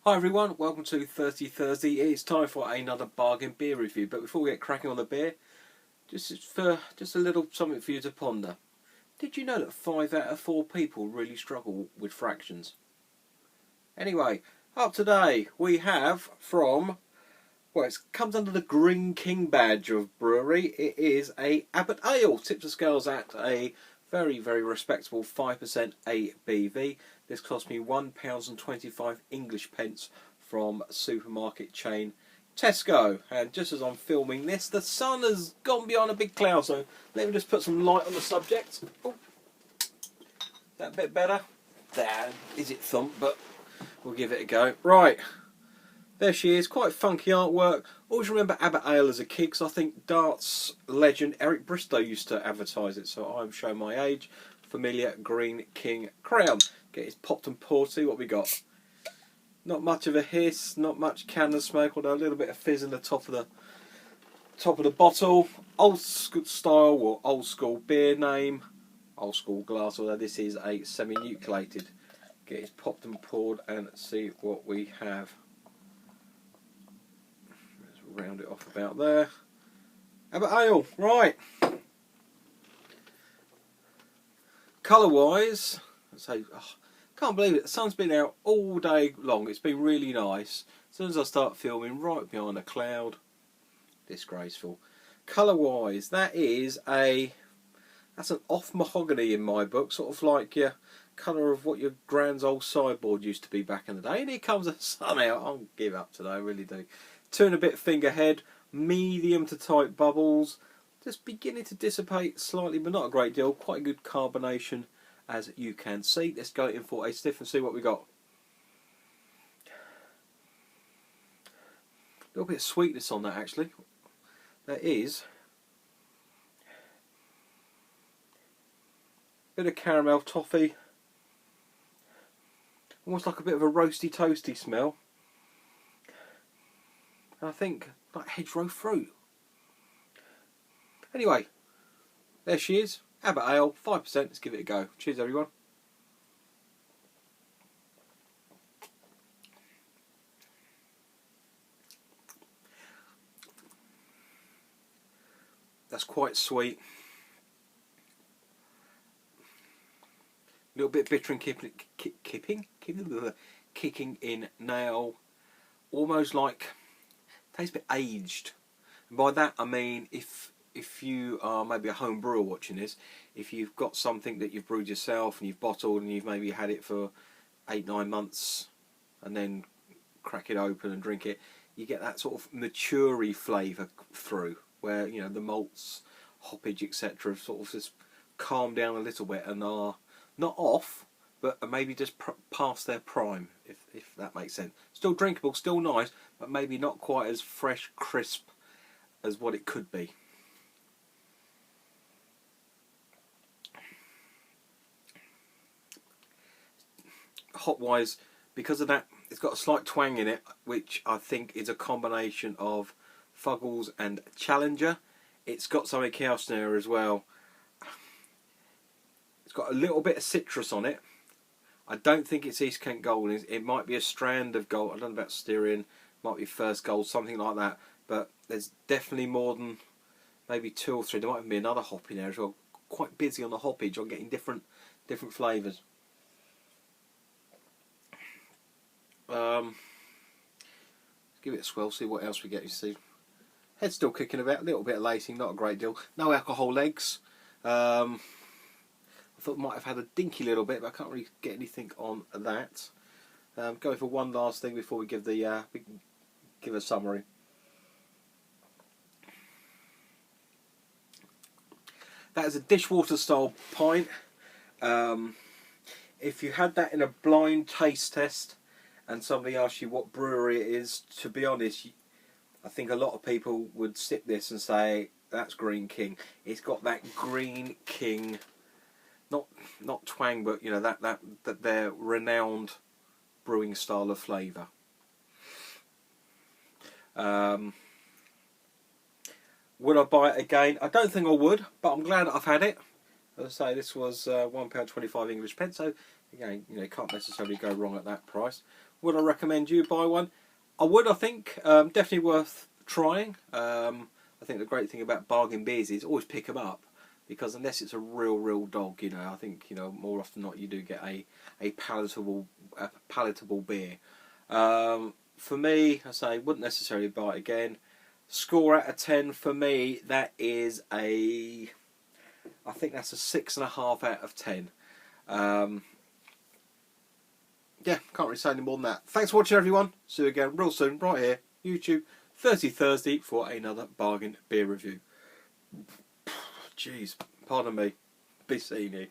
Hi everyone, welcome to 30 Thursday. It's time for another bargain beer review. But before we get cracking on the beer, just a little something for you to ponder. Did you know that 5 out of 4 people really struggle with fractions? Anyway, up today we have from, well, it comes under the Greene King badge of brewery. It is a Abbot Ale. Tips the scales at a very, very respectable 5% ABV. This cost me £1.25 English pence from supermarket chain Tesco. And just as I'm filming this, the sun has gone beyond a big cloud, so let me just put some light on the subject. Oh, that a bit better? There, is it thump, but we'll give it a go. Right. There she is, quite funky artwork. Always remember Abbot Ale as a kid because I think darts legend Eric Bristow used to advertise it, so I'm showing my age. Familiar Greene King crown. Get his popped and poured, see what we got. Not much of a hiss, not much cannon smoke, although a little bit of fizz in the top of the bottle. Old school style or old school beer name. Old school glass, although this is a semi-nucleated. Get his popped and poured and see what we have. Round it off about there. Abbot Ale, right. Colour wise, can't believe it. The sun's been out all day long. It's been really nice. As soon as I start filming, right behind a cloud. Disgraceful. Colour wise, that's an off mahogany in my book, sort of like your colour of what your grand's old sideboard used to be back in the day. And here comes the sun out. I'll give up today, I really do. 2 and a bit finger head, medium to tight bubbles, just beginning to dissipate slightly, but not a great deal. Quite a good carbonation, as you can see. Let's go in for a sniff and see what we got. A little bit of sweetness on that, actually. There is. Bit of caramel toffee. Almost like a bit of a roasty toasty smell. And I think like hedgerow fruit. Anyway, there she is. Abbot Ale, 5%. Let's give it a go. Cheers, everyone. That's quite sweet. A little bit bitter and kicking in nail. Almost like, tastes a bit aged. And by that I mean if you are maybe a home brewer watching this, if you've got something that you've brewed yourself and you've bottled and you've maybe had it for 8-9 months and then crack it open and drink it, you get that sort of maturey flavour through, where you know the malts, hoppage, etc. sort of just calm down a little bit and are not off, but maybe just past their prime, if that makes sense. Still drinkable, still nice, but maybe not quite as fresh, crisp as what it could be. Hop-wise, because of that, it's got a slight twang in it, which I think is a combination of Fuggles and Challenger. It's got something else there as well. It's got a little bit of citrus on it. I don't think it's East Kent Gold. It might be a strand of gold. I don't know about Styrian. Might be First Gold, something like that. But there's definitely more than maybe 2 or 3. There might even be another hop in there as well. Quite busy on the hoppage. I'm getting different flavours. Give it a swell. See what else we get. You see, head's still kicking about. A little bit of lacing, not a great deal. No alcohol legs. I thought it might have had a dinky little bit, but I can't really get anything on that. Going for one last thing before we give give a summary. That is a dishwater style pint. If you had that in a blind taste test and somebody asked you what brewery it is, to be honest, I think a lot of people would sip this and say that's Greene King. It's got that Greene King, not twang, but you know that their renowned brewing style of flavour. Would I buy it again? I don't think I would, but I'm glad I've had it. As I say, this was £1.25 English pence, so again, you know, you can't necessarily go wrong at that price. Would I recommend you buy one? I would, I think. Definitely worth trying. I think the great thing about bargain beers is always pick them up, because unless it's a real dog, you know, I think, you know, more often than not you do get a palatable beer. For me, I say, wouldn't necessarily buy it again. Score out of 10 for me, that is I think that's a 6.5 out of 10. Yeah, can't really say any more than that. Thanks for watching, everyone. See you again real soon, right here, YouTube, 30 Thursday, for another bargain beer review. Jeez, pardon me. Be seeing you.